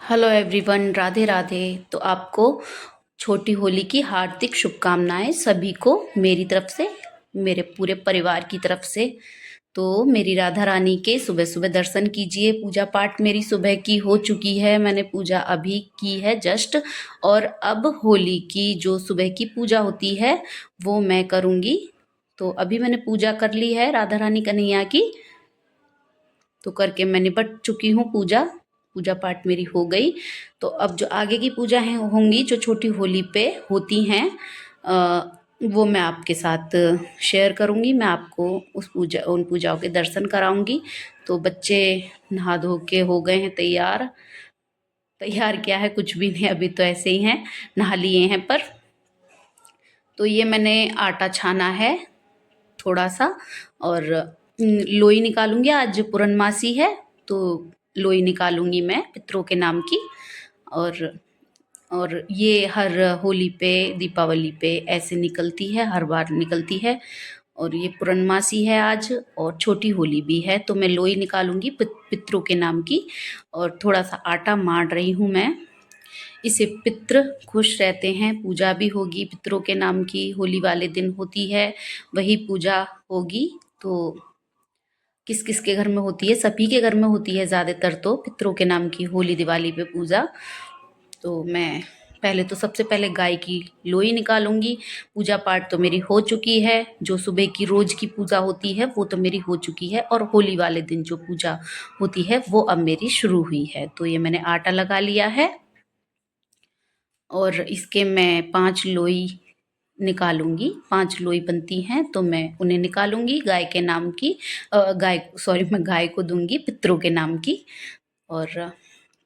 Hello everyone, Radhe Radhe. तो आपको छोटी होली की हार्दिक शुभकामनाएं सभी को मेरी तरफ से, मेरे पूरे परिवार की तरफ से। तो मेरी राधा रानी के सुबह सुबह दर्शन कीजिए। पूजा पाठ मेरी सुबह की हो चुकी है, मैंने पूजा अभी की है जस्ट। और अब होली की जो सुबह की पूजा होती है वो मैं करूँगी। तो अभी मैंने पूजा कर ली है राधा रानी कन्हैया की। तो करके मैं निपट चुकी हूँ पूजा। पूजा पाठ मेरी हो गई। तो अब जो आगे की पूजा है होंगी, जो छोटी होली पे होती हैं, वो मैं आपके साथ शेयर करूँगी। मैं आपको उन पूजाओं के दर्शन कराऊंगी। तो बच्चे नहा धो के हो गए हैं तैयार। तैयार क्या है, कुछ भी नहीं, अभी तो ऐसे ही हैं, नहा लिए हैं। पर तो ये मैंने आटा छाना है थोड़ा सा। और लोई निकालूंगी, आज पूर्णमासी है तो लोई निकालूंगी मैं पितरों के नाम की। और ये हर होली पे, दीपावली पे ऐसे निकलती है, हर बार निकलती है। और ये पूर्णमासी है आज, और छोटी होली भी है, तो मैं लोई निकालूंगी पितरों के नाम की। और थोड़ा सा आटा मार रही हूँ मैं। इससे पितृ खुश रहते हैं। पूजा भी होगी पितरों के नाम की, होली वाले दिन होती है, वही पूजा होगी। तो किस किस के घर में होती है? सभी के घर में होती है ज़्यादातर तो पितरों के नाम की होली दिवाली पे पूजा। तो मैं पहले तो सबसे पहले गाय की लोई निकालूंगी। पूजा पाठ तो मेरी हो चुकी है, जो सुबह की रोज की पूजा होती है वो तो मेरी हो चुकी है, और होली वाले दिन जो पूजा होती है वो अब मेरी शुरू हुई है। तो ये मैंने आटा लगा लिया है, और इसके मैं 5 लोई निकालूंगी। 5 लोई बनती हैं तो मैं उन्हें निकालूंगी गाय के नाम की। मैं गाय को दूंगी पितरों के नाम की। और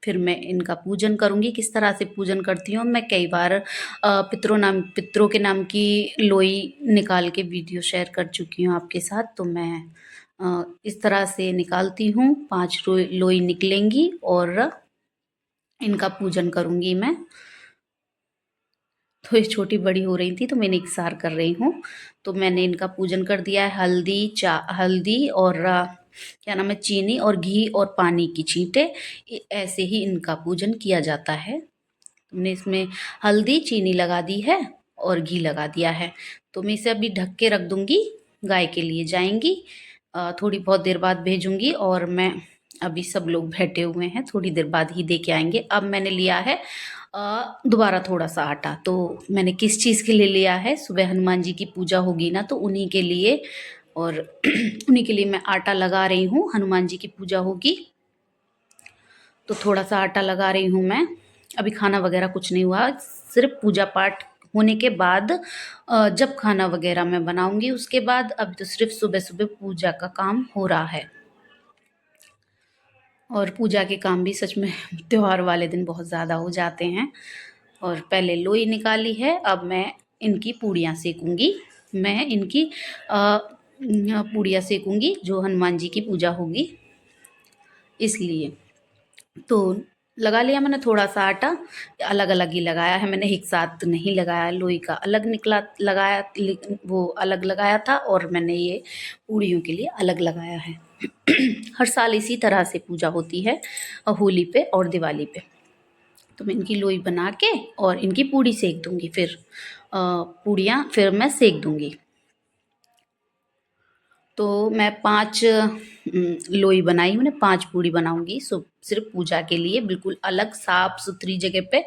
फिर मैं इनका पूजन करूंगी। किस तरह से पूजन करती हूँ, मैं कई बार पितरों के नाम की लोई निकाल के वीडियो शेयर कर चुकी हूँ आपके साथ। तो मैं इस तरह से निकालती हूँ। 5 लोई निकलेंगी और इनका पूजन करूंगी मैं। तो ये छोटी बड़ी हो रही थी तो मैंने इकसार कर रही हूँ। तो मैंने इनका पूजन कर दिया है। हल्दी और क्या नाम है, चीनी और घी और पानी की छींटे, ऐसे ही इनका पूजन किया जाता है। तुमने इसमें हल्दी चीनी लगा दी है और घी लगा दिया है। तो मैं इसे अभी ढक के रख दूंगी। गाय के लिए जाएंगी, थोड़ी बहुत देर बाद भेजूंगी। और मैं अभी, सब लोग बैठे हुए हैं, थोड़ी देर बाद ही दे के आएंगे। अब मैंने लिया है दोबारा थोड़ा सा आटा। तो मैंने किस चीज़ के लिए लिया है, सुबह हनुमान जी की पूजा होगी ना, तो उन्हीं के लिए। और उन्हीं के लिए मैं आटा लगा रही हूँ। हनुमान जी की पूजा होगी तो थोड़ा सा आटा लगा रही हूँ मैं। अभी खाना वगैरह कुछ नहीं हुआ, सिर्फ पूजा पाठ होने के बाद जब खाना वगैरह मैं बनाऊंगी उसके बाद। अभी तो सिर्फ सुबह सुबह पूजा का काम हो रहा है। और पूजा के काम भी सच में त्योहार वाले दिन बहुत ज़्यादा हो जाते हैं। और पहले लोई निकाली है, अब मैं इनकी पूड़ियाँ सेकूंगी। मैं इनकी पूड़ियाँ सेकूंगी, जो हनुमान जी की पूजा होगी इसलिए। तो लगा लिया मैंने थोड़ा सा आटा। अलग अलग ही लगाया है मैंने, एक साथ तो नहीं लगाया। लोई का अलग निकला लगाया, वो अलग लगाया था, और मैंने ये पूड़ियों के लिए अलग लगाया है। हर साल इसी तरह से पूजा होती है होली पे और दिवाली पे। तो मैं इनकी लोई बना के और इनकी पूड़ी सेक दूंगी। फिर पूड़ियाँ फिर मैं सेक दूंगी। तो मैं 5 लोई बनाई, मैंने 5 पूड़ी बनाऊंगी सिर्फ पूजा के लिए, बिल्कुल अलग साफ सुथरी जगह पे।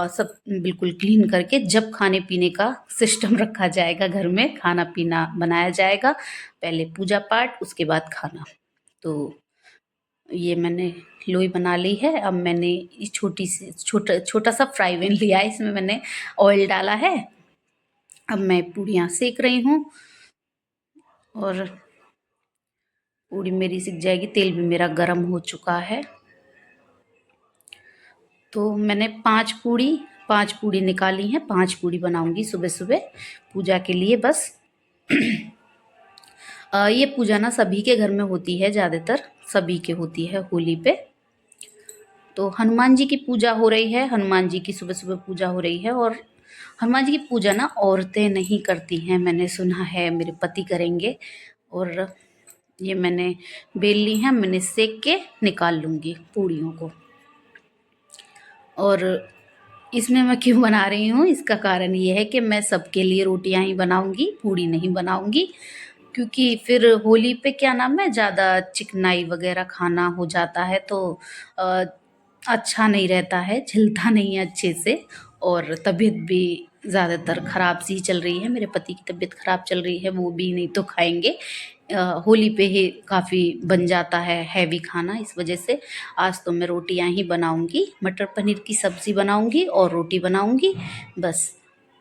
सब बिल्कुल क्लीन करके, जब खाने पीने का सिस्टम रखा जाएगा, घर में खाना पीना बनाया जाएगा, पहले पूजा पाठ उसके बाद खाना। तो ये मैंने लोई बना ली है। अब मैंने ये छोटा सा फ्राई पैन लिया है, इसमें मैंने ऑयल डाला है। अब मैं पूड़ियाँ सेक रही हूँ, और पूड़ी मेरी सिक जाएगी। तेल भी मेरा गरम हो चुका है। तो मैंने 5 पूड़ी निकाली हैं। 5 पूड़ी बनाऊंगी सुबह सुबह पूजा के लिए बस। ये पूजा ना सभी के घर में होती है, ज़्यादातर सभी के होती है होली पे। तो हनुमान जी की पूजा हो रही है, हनुमान जी की सुबह सुबह पूजा हो रही है। और हनुमान जी की पूजा ना औरतें नहीं करती हैं, मैंने सुना है, मेरे पति करेंगे। और ये मैंने बेल ली है, मैंने सेक के निकाल लूँगी पूड़ियों को। और इसमें मैं क्यों बना रही हूँ, इसका कारण ये है कि मैं सबके लिए रोटियां ही बनाऊंगी, पूड़ी नहीं बनाऊंगी। क्योंकि फिर होली पे क्या नाम है, ज़्यादा चिकनाई वगैरह खाना हो जाता है तो अ, अच्छा नहीं रहता है, झिलता नहीं है अच्छे से। और तबीयत भी ज़्यादातर ख़राब सी चल रही है, मेरे पति की तबीयत ख़राब चल रही है, वो भी नहीं तो खाएंगे। होली पे ही काफ़ी बन जाता है हैवी खाना, इस वजह से आज तो मैं रोटियां ही बनाऊंगी, मटर पनीर की सब्ज़ी बनाऊंगी और रोटी बनाऊंगी बस।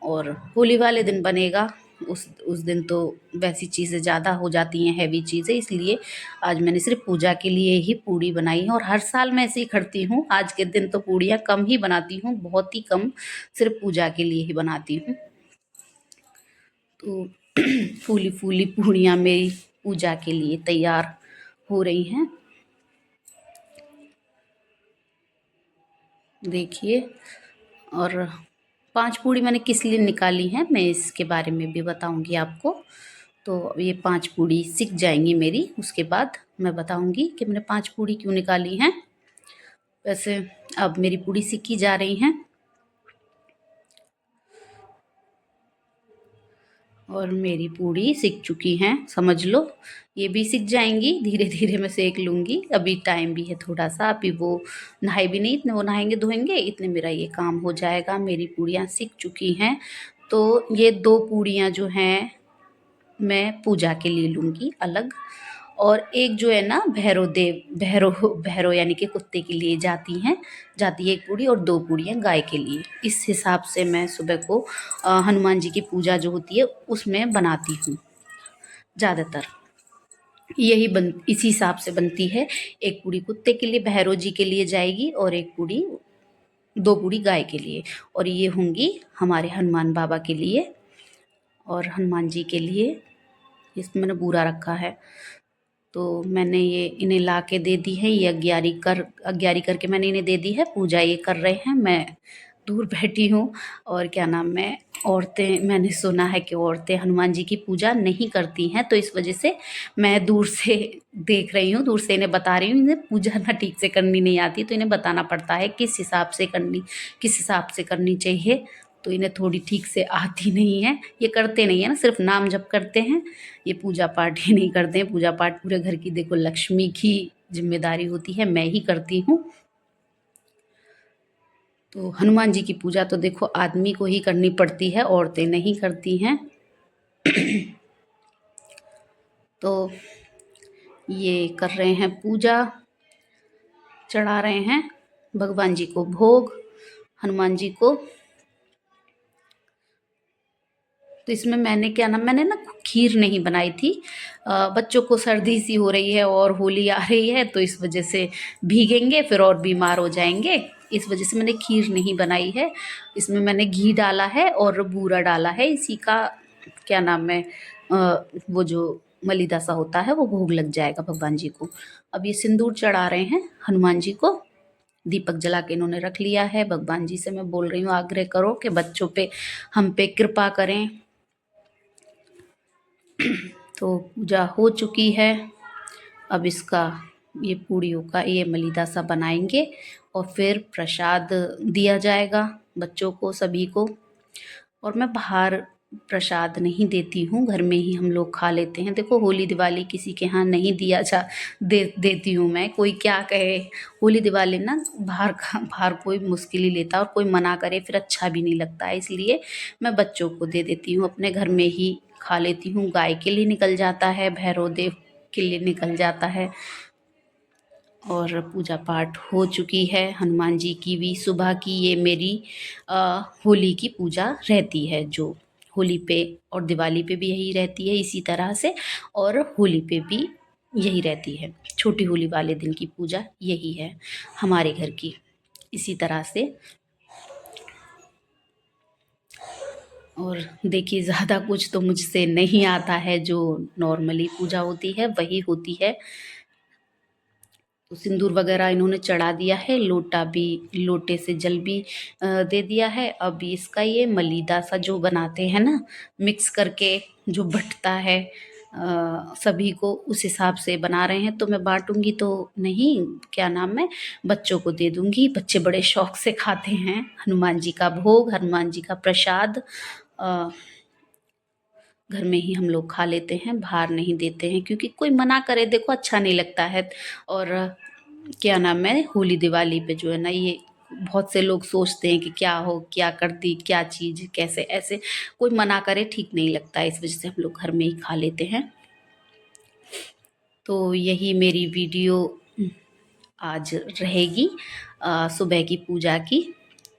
और होली वाले दिन बनेगा, उस दिन तो वैसी चीज़ें ज़्यादा हो जाती हैं, हैवी चीज़ें, इसलिए आज मैंने सिर्फ पूजा के लिए ही पूड़ी बनाई है। और हर साल मैं ऐसे ही करती हूँ, आज के दिन तो पूड़ियाँ कम ही बनाती हूँ, बहुत ही कम, सिर्फ पूजा के लिए ही बनाती हूँ। तो फूली फूली पूड़ियाँ मेरी पूजा के लिए तैयार हो रही हैं, देखिए। और 5 पूड़ी मैंने किस लिए निकाली हैं, मैं इसके बारे में भी बताऊंगी आपको। तो ये 5 पूड़ी सिक जाएंगी मेरी, उसके बाद मैं बताऊंगी कि मैंने 5 पूड़ी क्यों निकाली हैं। वैसे अब मेरी पूड़ी सिकी जा रही हैं और मेरी पूड़ी सिक चुकी हैं, समझ लो। ये भी सिक जाएंगी, धीरे धीरे मैं सेक लूँगी, अभी टाइम भी है थोड़ा सा, अभी वो नहाए भी नहीं, इतने वो नहाएंगे धोएंगे, इतने मेरा ये काम हो जाएगा। मेरी पूड़ियाँ सिक चुकी हैं। तो ये 2 पूड़ियाँ जो हैं मैं पूजा के लिए लूँगी अलग। और एक जो है ना भैरव यानी कि कुत्ते के लिए जाती है एक पूड़ी, और 2 पूड़ियाँ गाय के लिए। इस हिसाब से मैं सुबह को हनुमान जी की पूजा जो होती है उसमें बनाती हूँ ज़्यादातर। यही बन इसी हिसाब से बनती है। एक पूड़ी कुत्ते के लिए, भैरव जी के लिए जाएगी, और एक पूड़ी 2 पूड़ी गाय के लिए, और ये होंगी हमारे हनुमान बाबा के लिए और हनुमान जी के लिए। इसमें मैंने बूरा रखा है, तो मैंने ये इन्हें ला के दे दी है, ये अग्यारी करके मैंने इन्हें दे दी है। पूजा ये कर रहे हैं, मैं दूर बैठी हूँ। और क्या नाम है, औरतें, मैंने सुना है कि औरतें हनुमान जी की पूजा नहीं करती हैं, तो इस वजह से मैं दूर से देख रही हूँ, दूर से इन्हें बता रही हूँ। इन्हें पूजा ना ठीक से करनी नहीं आती, तो इन्हें बताना पड़ता है किस हिसाब से करनी चाहिए। तो इन्हें थोड़ी ठीक से आती नहीं है, ये करते नहीं है ना, सिर्फ नाम जप करते हैं, ये पूजा पाठ ही नहीं करते हैं। पूजा पाठ पूरे घर की, देखो, लक्ष्मी की जिम्मेदारी होती है, मैं ही करती हूँ। तो हनुमान जी की पूजा तो देखो आदमी को ही करनी पड़ती है, औरतें नहीं करती हैं। तो ये कर रहे हैं पूजा, चढ़ा रहे हैं भगवान जी को भोग, हनुमान जी को। तो इसमें मैंने ना खीर नहीं बनाई थी। बच्चों को सर्दी सी हो रही है और होली आ रही है, तो इस वजह से भीगेंगे फिर और बीमार हो जाएंगे, इस वजह से मैंने खीर नहीं बनाई है। इसमें मैंने घी डाला है और बूरा डाला है, इसी का क्या नाम है, वो जो मलीदा सा होता है वो भोग लग जाएगा भगवान जी को। अब ये सिंदूर चढ़ा रहे हैं हनुमान जी को, दीपक जला के इन्होंने रख लिया है। भगवान जी से मैं बोल रही हूँ, आग्रह करो कि बच्चों पे, हम पे कृपा करें। तो पूजा हो चुकी है। अब इसका, ये पूड़ियों का ये मलीदा सा बनाएंगे और फिर प्रसाद दिया जाएगा बच्चों को, सभी को। और मैं बाहर प्रसाद नहीं देती हूँ, घर में ही हम लोग खा लेते हैं। देखो, होली दिवाली किसी के यहाँ नहीं दिया जा देती हूँ मैं, कोई क्या कहे। होली दिवाली ना बाहर कोई मुश्किल ही लेता है, और कोई मना करे फिर अच्छा भी नहीं लगता है, इसलिए मैं बच्चों को दे देती हूँ, अपने घर में ही खा लेती हूँ। गाय के लिए निकल जाता है, भैरव देव के लिए निकल जाता है। और पूजा पाठ हो चुकी है हनुमान जी की भी। सुबह की ये मेरी होली की पूजा रहती है, जो होली पे और दिवाली पे भी यही रहती है इसी तरह से, और होली पे भी यही रहती है। छोटी होली वाले दिन की पूजा यही है हमारे घर की, इसी तरह से। और देखिए, ज़्यादा कुछ तो मुझसे नहीं आता है, जो नॉर्मली पूजा होती है वही होती है। तो सिंदूर वगैरह इन्होंने चढ़ा दिया है, लोटे से जल भी दे दिया है। अब इसका ये मलीदा सा जो बनाते हैं ना, मिक्स करके जो बटता है, सभी को उस हिसाब से बना रहे हैं, तो मैं बांटूंगी तो नहीं, क्या नाम है, बच्चों को दे दूंगी। बच्चे बड़े शौक से खाते हैं हनुमान जी का भोग, हनुमान जी का प्रसाद। घर में ही हम लोग खा लेते हैं, बाहर नहीं देते हैं, क्योंकि कोई मना करे देखो अच्छा नहीं लगता है। और क्या नाम है, होली दिवाली पे जो है ना, ये बहुत से लोग सोचते हैं कि क्या हो, क्या कर दी, क्या चीज़, कैसे ऐसे, कोई मना करे ठीक नहीं लगता है, इस वजह से हम लोग घर में ही खा लेते हैं। तो यही मेरी वीडियो आज रहेगी सुबह की पूजा की।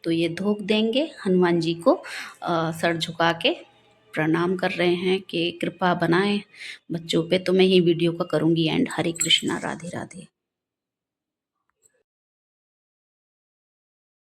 तो ये धूप देंगे हनुमान जी को, सर झुका के प्रणाम कर रहे हैं कि कृपा बनाएं बच्चों पे। तो मैं ये वीडियो का करूँगी एंड। हरे कृष्णा, राधे राधे।